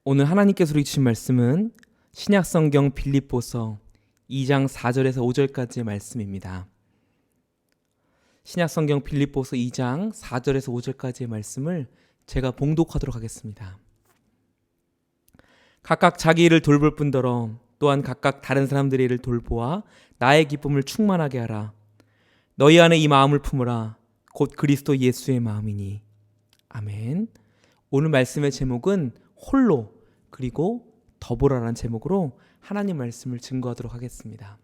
오늘 하나님께서 우리에게 주신 말씀은 신약성경 빌립보서 2장 4절에서 5절까지의 말씀입니다. 신약성경 빌립보서 2장 4절에서 5절까지의 말씀을 제가 봉독하도록 하겠습니다. 각각 자기 일을 돌볼 뿐더러 또한 각각 다른 사람들의 일을 돌보아 나의 기쁨을 충만하게 하라. 너희 안에 이 마음을 품으라. 곧 그리스도 예수의 마음이니. 아멘. 오늘 말씀의 제목은 홀로 그리고 더불어라는 제목으로 하나님 말씀을 증거하도록 하겠습니다.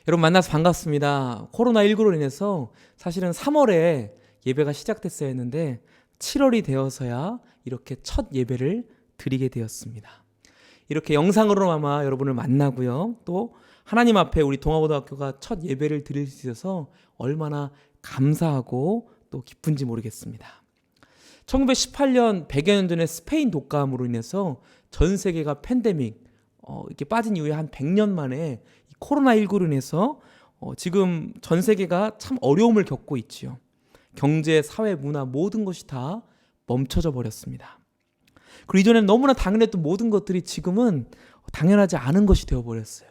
여러분 만나서 반갑습니다. 코로나19로 인해서 사실은 3월에 예배가 시작됐어야 했는데 7월이 되어서야 이렇게 첫 예배를 드리게 되었습니다. 이렇게 영상으로나마 여러분을 만나고요. 또 하나님 앞에 우리 동아고등학교가 첫 예배를 드릴 수 있어서 얼마나 감사하고 또 기쁜지 모르겠습니다. 1918년 100여 년 전에 스페인 독감으로 인해서 전 세계가 팬데믹 이렇게 빠진 이후에 한 100년 만에 코로나19로 인해서 지금 전 세계가 참 어려움을 겪고 있지요. 경제, 사회, 문화 모든 것이 다 멈춰져 버렸습니다. 그리고 이전에는 너무나 당연했던 모든 것들이 지금은 당연하지 않은 것이 되어버렸어요.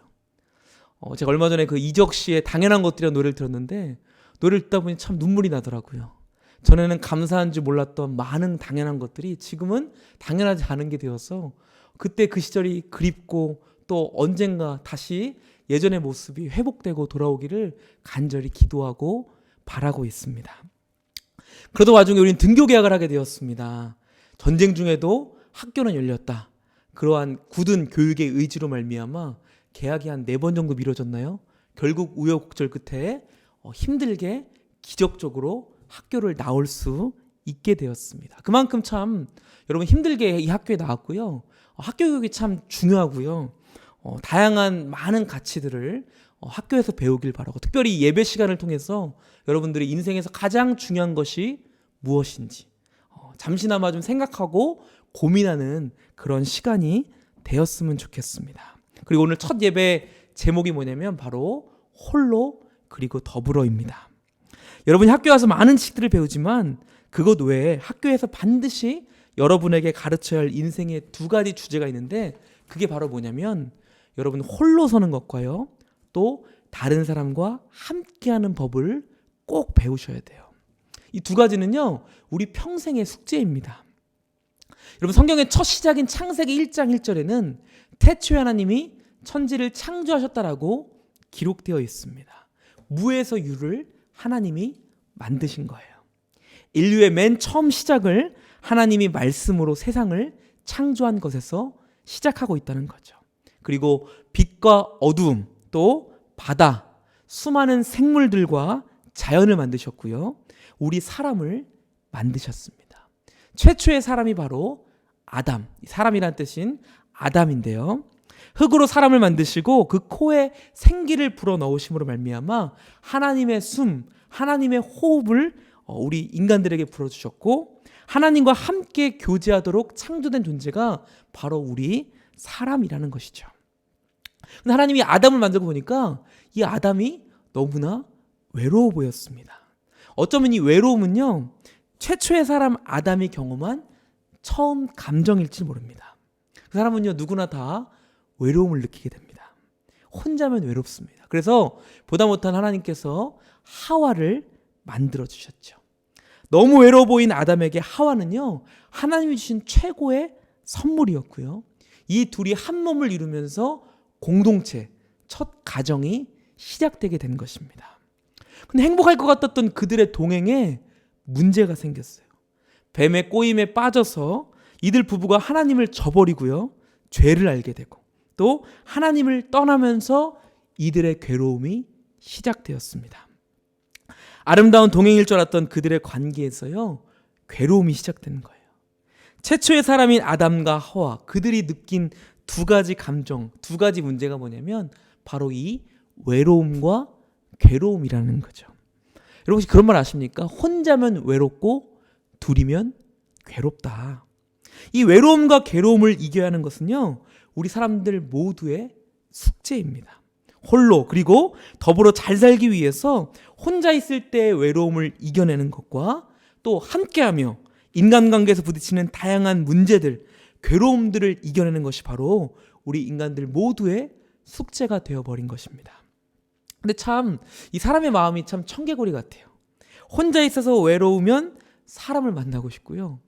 제가 얼마 전에 그 이적 씨의 당연한 것들이라는 노래를 들었는데 노래를 듣다 보니 참 눈물이 나더라고요. 전에는 감사한 줄 몰랐던 많은 당연한 것들이 지금은 당연하지 않은 게 되어서 그때 그 시절이 그립고 또 언젠가 다시 예전의 모습이 회복되고 돌아오기를 간절히 기도하고 바라고 있습니다. 그러던 와중에 우리는 등교 개학을 하게 되었습니다. 전쟁 중에도 학교는 열렸다. 그러한 굳은 교육의 의지로 말미암아 개학이 한 4번 정도 미뤄졌나요? 결국 우여곡절 끝에 힘들게 기적적으로 학교를 나올 수 있게 되었습니다. 그만큼 참 여러분 힘들게 이 학교에 나왔고요. 학교 교육이 참 중요하고요. 다양한 많은 가치들을 학교에서 배우길 바라고 특별히 예배 시간을 통해서 여러분들이 인생에서 가장 중요한 것이 무엇인지 잠시나마 좀 생각하고 고민하는 그런 시간이 되었으면 좋겠습니다. 그리고 오늘 첫 예배 제목이 뭐냐면 바로 홀로 그리고 더불어입니다. 여러분이 학교에 와서 많은 지식들을 배우지만 그것 외에 학교에서 반드시 여러분에게 가르쳐야 할 인생의 2가지 주제가 있는데 그게 바로 뭐냐면 여러분 홀로 서는 것과요. 또 다른 사람과 함께하는 법을 꼭 배우셔야 돼요. 이 2가지는요. 우리 평생의 숙제입니다. 여러분 성경의 첫 시작인 창세기 1장 1절에는 태초에 하나님이 천지를 창조하셨다라고 기록되어 있습니다. 무에서 유를 하나님이 만드신 거예요. 인류의 맨 처음 시작을 하나님이 말씀으로 세상을 창조한 것에서 시작하고 있다는 거죠. 그리고 빛과 어두움, 또 바다, 수많은 생물들과 자연을 만드셨고요. 우리 사람을 만드셨습니다. 최초의 사람이 바로 아담, 사람이란 뜻인 아담인데요. 흙으로 사람을 만드시고 그 코에 생기를 불어넣으심으로 말미암아 하나님의 숨, 하나님의 호흡을 우리 인간들에게 불어주셨고 하나님과 함께 교제하도록 창조된 존재가 바로 우리 사람이라는 것이죠. 근데 하나님이 아담을 만들고 보니까 이 아담이 너무나 외로워 보였습니다. 어쩌면 이 외로움은요 최초의 사람 아담이 경험한 처음 감정일지 모릅니다. 그 사람은요 누구나 다 외로움을 느끼게 됩니다. 혼자면 외롭습니다. 그래서 보다 못한 하나님께서 하와를 만들어 주셨죠. 너무 외로워 보인 아담에게 하와는요 하나님이 주신 최고의 선물이었고요. 이 둘이 한 몸을 이루면서 공동체, 첫 가정이 시작되게 된 것입니다. 근데 행복할 것 같았던 그들의 동행에 문제가 생겼어요. 뱀의 꼬임에 빠져서 이들 부부가 하나님을 저버리고요. 죄를 알게 되고 또 하나님을 떠나면서 이들의 괴로움이 시작되었습니다. 아름다운 동행일 줄 알았던 그들의 관계에서요. 괴로움이 시작되는 거예요. 최초의 사람인 아담과 하와 그들이 느낀 2가지 감정, 2가지 문제가 뭐냐면 바로 이 외로움과 괴로움이라는 거죠. 여러분 혹시 그런 말 아십니까? 혼자면 외롭고 둘이면 괴롭다. 이 외로움과 괴로움을 이겨야 하는 것은요. 우리 사람들 모두의 숙제입니다. 홀로 그리고 더불어 잘 살기 위해서 혼자 있을 때의 외로움을 이겨내는 것과 또 함께하며 인간관계에서 부딪히는 다양한 문제들 괴로움들을 이겨내는 것이 바로 우리 인간들 모두의 숙제가 되어버린 것입니다. 근데 참 이 사람의 마음이 참 청개구리 같아요. 혼자 있어서 외로우면 사람을 만나고 싶고요.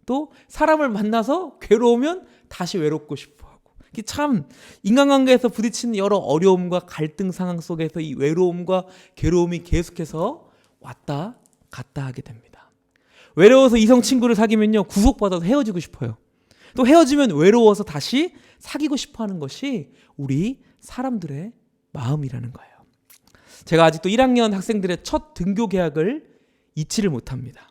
또 사람을 만나서 괴로우면 다시 외롭고 싶어 하고. 참 인간관계에서 부딪히는 여러 어려움과 갈등 상황 속에서 이 외로움과 괴로움이 계속해서 왔다 갔다 하게 됩니다. 외로워서 이성 친구를 사귀면요, 구속받아서 헤어지고 싶어요. 또 헤어지면 외로워서 다시 사귀고 싶어 하는 것이 우리 사람들의 마음이라는 거예요. 제가 아직도 1학년 학생들의 첫 등교 계약을 잊지를 못합니다.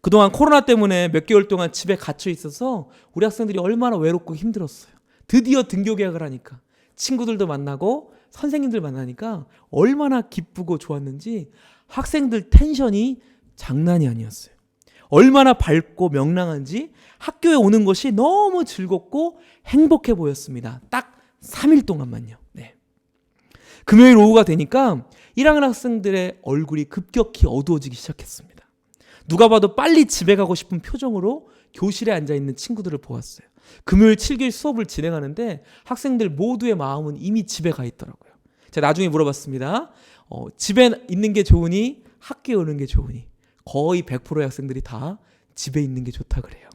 그동안 코로나 때문에 몇 개월 동안 집에 갇혀 있어서 우리 학생들이 얼마나 외롭고 힘들었어요. 드디어 등교 계약을 하니까 친구들도 만나고 선생님들 만나니까 얼마나 기쁘고 좋았는지 학생들 텐션이 장난이 아니었어요. 얼마나 밝고 명랑한지 학교에 오는 것이 너무 즐겁고 행복해 보였습니다. 딱 3일 동안만요. 네. 금요일 오후가 되니까 1학년 학생들의 얼굴이 급격히 어두워지기 시작했습니다. 누가 봐도 빨리 집에 가고 싶은 표정으로 교실에 앉아있는 친구들을 보았어요. 금요일 7길 수업을 진행하는데 학생들 모두의 마음은 이미 집에 가 있더라고요. 제가 나중에 물어봤습니다. 집에 있는 게 좋으니 학교에 오는 게 좋으니 거의 100%의 학생들이 다 집에 있는 게 좋다 그래요.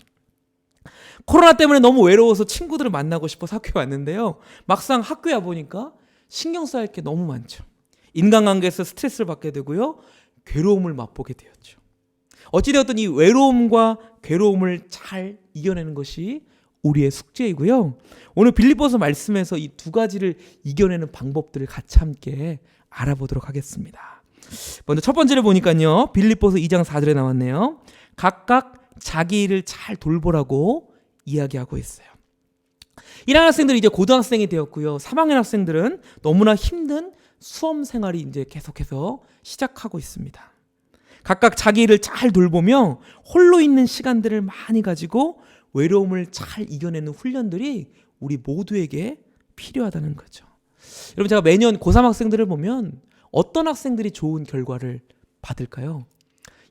코로나 때문에 너무 외로워서 친구들을 만나고 싶어서 학교에 왔는데요. 막상 학교에 와보니까 신경 써야 할 게 너무 많죠. 인간관계에서 스트레스를 받게 되고요. 괴로움을 맛보게 되었죠. 어찌되었든 이 외로움과 괴로움을 잘 이겨내는 것이 우리의 숙제이고요. 오늘 빌립보서 말씀에서 이 두 가지를 이겨내는 방법들을 같이 함께 알아보도록 하겠습니다. 먼저 첫 번째를 보니까요. 빌립보서 2장 4절에 나왔네요. 각각 자기 일을 잘 돌보라고 이야기하고 있어요. 1학년 학생들이 이제 고등학생이 되었고요. 3학년 학생들은 너무나 힘든 수험 생활이 이제 계속해서 시작하고 있습니다. 각각 자기 일을 잘 돌보며 홀로 있는 시간들을 많이 가지고 외로움을 잘 이겨내는 훈련들이 우리 모두에게 필요하다는 거죠. 여러분, 제가 매년 고3 학생들을 보면 어떤 학생들이 좋은 결과를 받을까요?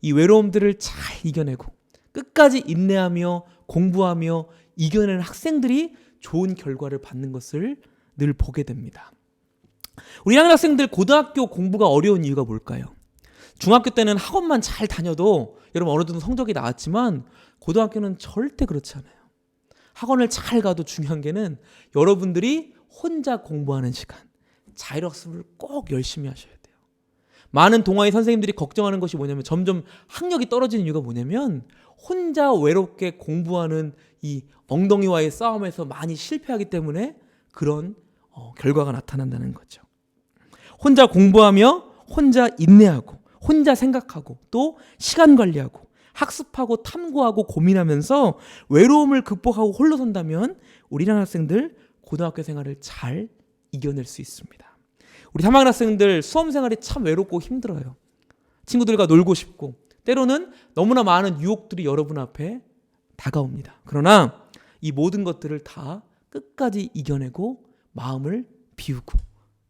이 외로움들을 잘 이겨내고 끝까지 인내하며 공부하며 이겨내는 학생들이 좋은 결과를 받는 것을 늘 보게 됩니다. 우리 1학년 학생들 고등학교 공부가 어려운 이유가 뭘까요? 중학교 때는 학원만 잘 다녀도 여러분 어느 정도 성적이 나왔지만 고등학교는 절대 그렇지 않아요. 학원을 잘 가도 중요한 게는 여러분들이 혼자 공부하는 시간, 자율학습을 꼭 열심히 하셔야 돼요. 많은 동아리 선생님들이 걱정하는 것이 뭐냐면 점점 학력이 떨어지는 이유가 뭐냐면 혼자 외롭게 공부하는 이 엉덩이와의 싸움에서 많이 실패하기 때문에 그런 결과가 나타난다는 거죠. 혼자 공부하며 혼자 인내하고 혼자 생각하고 또 시간 관리하고 학습하고 탐구하고 고민하면서 외로움을 극복하고 홀로 선다면 우리 학생들 고등학교 생활을 잘 이겨낼 수 있습니다. 우리 3학년 학생들 수험 생활이 참 외롭고 힘들어요. 친구들과 놀고 싶고 때로는 너무나 많은 유혹들이 여러분 앞에 다가옵니다. 그러나 이 모든 것들을 다 끝까지 이겨내고 마음을 비우고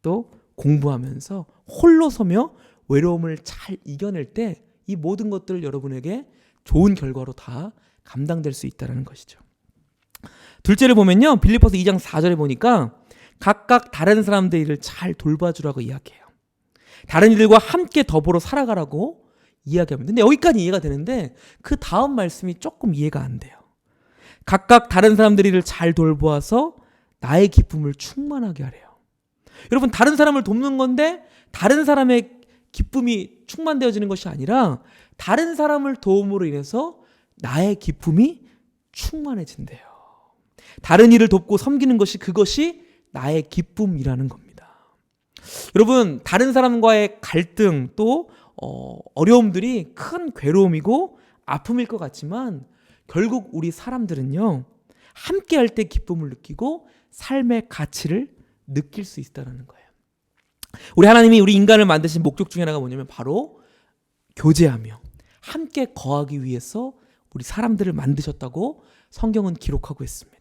또 공부하면서 홀로 서며 외로움을 잘 이겨낼 때 이 모든 것들을 여러분에게 좋은 결과로 다 감당될 수 있다는 것이죠. 둘째를 보면요. 빌립보서 2장 4절에 보니까 각각 다른 사람들의 일을 잘 돌봐주라고 이야기해요. 다른 이들과 함께 더불어 살아가라고 이야기합니다. 근데 여기까지 이해가 되는데 그 다음 말씀이 조금 이해가 안 돼요. 각각 다른 사람들의 일을 잘 돌보아서 나의 기쁨을 충만하게 하래요. 여러분, 다른 사람을 돕는 건데 다른 사람의 기쁨이 충만되어지는 것이 아니라 다른 사람을 도움으로 인해서 나의 기쁨이 충만해진대요. 다른 일을 돕고 섬기는 것이 그것이 나의 기쁨이라는 겁니다. 여러분, 다른 사람과의 갈등 또 어려움들이 큰 괴로움이고 아픔일 것 같지만 결국 우리 사람들은요, 함께 할 때 기쁨을 느끼고 삶의 가치를 느낄 수 있다는 거예요. 우리 하나님이 우리 인간을 만드신 목적 중에 하나가 뭐냐면 바로 교제하며 함께 거하기 위해서 우리 사람들을 만드셨다고 성경은 기록하고 있습니다.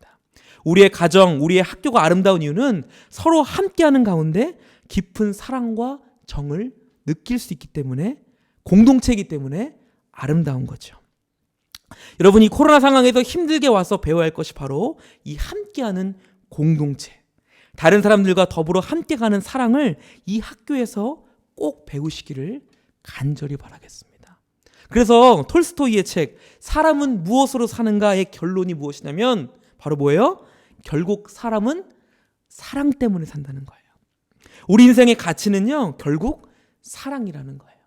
우리의 가정, 우리의 학교가 아름다운 이유는 서로 함께하는 가운데 깊은 사랑과 정을 느낄 수 있기 때문에 공동체이기 때문에 아름다운 거죠. 여러분이 코로나 상황에서 힘들게 와서 배워야 할 것이 바로 이 함께하는 공동체, 다른 사람들과 더불어 함께 가는 사랑을 이 학교에서 꼭 배우시기를 간절히 바라겠습니다. 그래서 톨스토이의 책 사람은 무엇으로 사는가의 결론이 무엇이냐면 바로 뭐예요? 결국 사람은 사랑 때문에 산다는 거예요. 우리 인생의 가치는요, 결국 사랑이라는 거예요.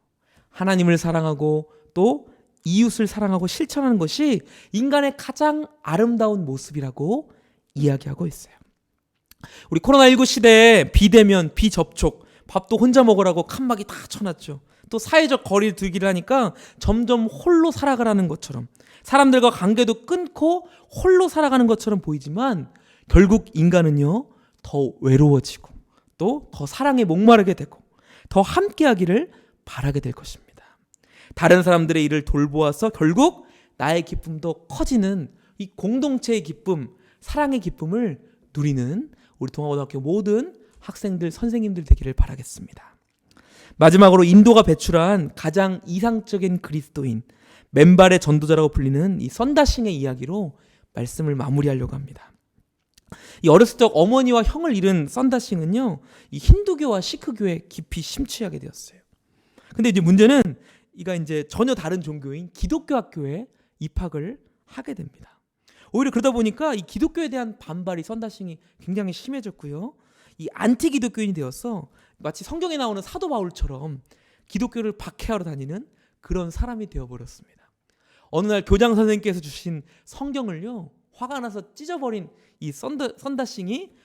하나님을 사랑하고 또 이웃을 사랑하고 실천하는 것이 인간의 가장 아름다운 모습이라고 이야기하고 있어요. 우리 코로나19 시대에 비대면, 비접촉, 밥도 혼자 먹으라고 칸막이 다 쳐놨죠. 또 사회적 거리를 두기를 하니까 점점 홀로 살아가라는 것처럼, 사람들과 관계도 끊고 홀로 살아가는 것처럼 보이지만 결국 인간은요, 더 외로워지고 또 더 사랑에 목마르게 되고 더 함께하기를 바라게 될 것입니다. 다른 사람들의 일을 돌보아서 결국 나의 기쁨도 커지는 이 공동체의 기쁨, 사랑의 기쁨을 누리는 우리 동아고등학교 모든 학생들, 선생님들 되기를 바라겠습니다. 마지막으로 인도가 배출한 가장 이상적인 그리스도인, 맨발의 전도자라고 불리는 이 선다싱의 이야기로 말씀을 마무리하려고 합니다. 이 어렸을 적 어머니와 형을 잃은 선다싱은요, 이 힌두교와 시크교에 깊이 심취하게 되었어요. 근데 이제 문제는 이가 이제 전혀 다른 종교인 기독교 학교에 입학을 하게 됩니다. 오히려 그러다 보니까 이 기독교에 대한 반발이 선다싱이 굉장히 심해졌고요. 이 안티 기독교인이 되어서 마치 성경에 나오는 사도 바울처럼 기독교를 박해하러 다니는 그런 사람이 되어버렸습니다. 어느 날 교장 선생님께서 주신 성경을요, 화가 나서 찢어버린 이 선다싱이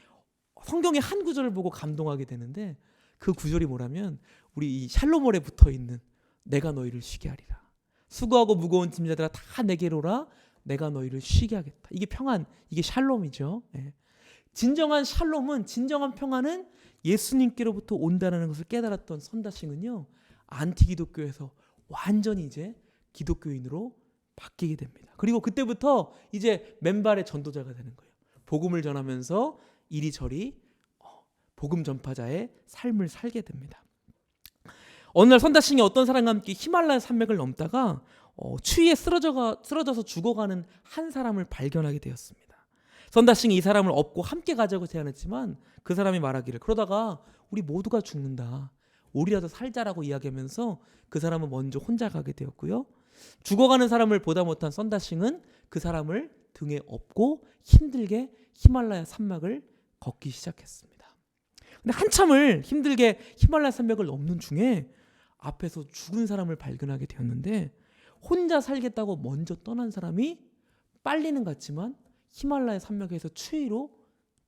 성경의 한 구절을 보고 감동하게 되는데, 그 구절이 뭐라면 우리 이 샬롬월에 붙어있는 내가 너희를 쉬게 하리라. 수고하고 무거운 짐자들아 다 내게로 오라. 내가 너희를 쉬게 하겠다. 이게 평안, 이게 샬롬이죠. 예. 진정한 샬롬은, 진정한 평안은 예수님께로부터 온다는 것을 깨달았던 선다싱은요, 안티 기독교에서 완전히 이제 기독교인으로 바뀌게 됩니다. 그리고 그때부터 이제 맨발의 전도자가 되는 거예요. 복음을 전하면서 이리저리 복음 전파자의 삶을 살게 됩니다. 어느 날 선다싱이 어떤 사람과 함께 히말라야 산맥을 넘다가 추위에 쓰러져서 죽어가는 한 사람을 발견하게 되었습니다. 선다싱이 이 사람을 업고 함께 가자고 제안했지만 그 사람이 말하기를, 그러다가 우리 모두가 죽는다, 우리라도 살자라고 이야기하면서 그 사람은 먼저 혼자 가게 되었고요. 죽어가는 사람을 보다 못한 선다싱은 그 사람을 등에 업고 힘들게 히말라야 산맥을 걷기 시작했습니다. 근데 한참을 힘들게 히말라야 산맥을 넘는 중에 앞에서 죽은 사람을 발견하게 되었는데, 혼자 살겠다고 먼저 떠난 사람이 빨리는 갔지만 히말라야 산맥에서 추위로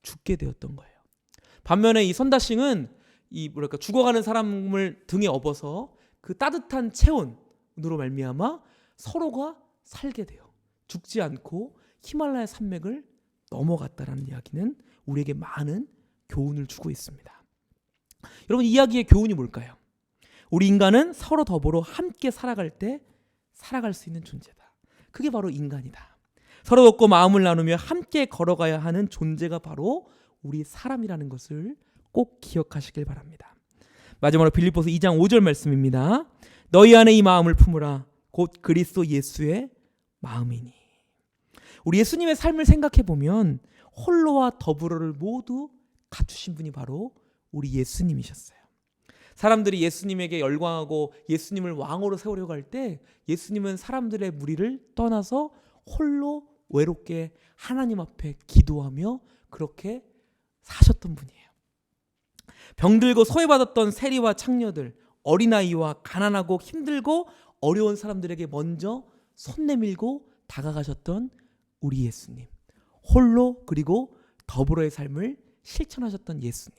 죽게 되었던 거예요. 반면에 이 선다싱은 죽어가는 사람을 등에 업어서 그 따뜻한 체온으로 말미암아 서로가 살게 돼요. 죽지 않고 히말라야 산맥을 넘어갔다라는 이야기는 우리에게 많은 교훈을 주고 있습니다. 여러분, 이 이야기의 교훈이 뭘까요? 우리 인간은 서로 더불어 함께 살아갈 때 살아갈 수 있는 존재다. 그게 바로 인간이다. 서로 돕고 마음을 나누며 함께 걸어가야 하는 존재가 바로 우리 사람이라는 것을 꼭 기억하시길 바랍니다. 마지막으로 빌립보서 2장 5절 말씀입니다. 너희 안에 이 마음을 품으라. 곧 그리스도 예수의 마음이니. 우리 예수님의 삶을 생각해 보면 홀로와 더불어를 모두 갖추신 분이 바로 우리 예수님이셨어요. 사람들이 예수님에게 열광하고 예수님을 왕으로 세우려고 할 때 예수님은 사람들의 무리를 떠나서 홀로 외롭게 하나님 앞에 기도하며 그렇게 사셨던 분이에요. 병들고 소외받았던 세리와 창녀들, 어린아이와 가난하고 힘들고 어려운 사람들에게 먼저 손 내밀고 다가가셨던 우리 예수님, 홀로 그리고 더불어의 삶을 실천하셨던 예수님,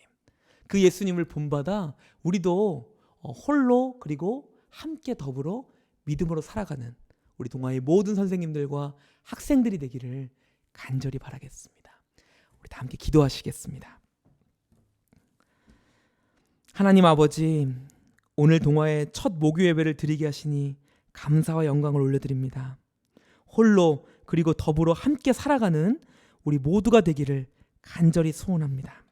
그 예수님을 본받아 우리도 홀로 그리고 함께 더불어 믿음으로 살아가는 우리 동아의 모든 선생님들과 학생들이 되기를 간절히 바라겠습니다. 우리 다 함께 기도하시겠습니다. 하나님 아버지, 오늘 동아의 첫 목요 예배를 드리게 하시니 감사와 영광을 올려드립니다. 홀로 그리고 더불어 함께 살아가는 우리 모두가 되기를 간절히 소원합니다.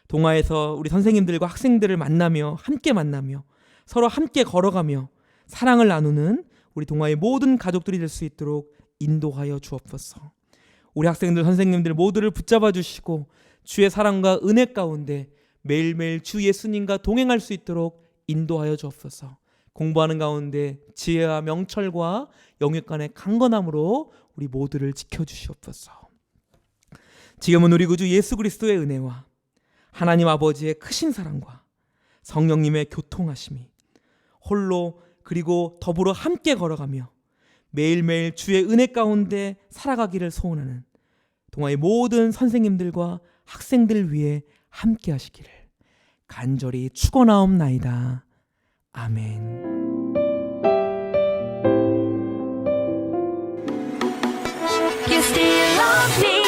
동아에서 우리 선생님들과 학생들을 만나며 함께 만나며 서로 함께 걸어가며 사랑을 나누는 우리 동아의 모든 가족들이 될 수 있도록 인도하여 주옵소서. 우리 학생들, 선생님들 모두를 붙잡아 주시고 주의 사랑과 은혜 가운데 매일매일 주 예수님과 동행할 수 있도록 인도하여 주옵소서. 공부하는 가운데 지혜와 명철과 영육간의 강건함으로 우리 모두를 지켜주시옵소서. 지금은 우리 구주 예수 그리스도의 은혜와 하나님 아버지의 크신 사랑과 성령님의 교통하심이 홀로 그리고 더불어 함께 걸어가며 매일매일 주의 은혜 가운데 살아가기를 소원하는 동아의 모든 선생님들과 학생들 위해 함께 하시기를 간절히 축원하옵나이다. 아멘. You still love me.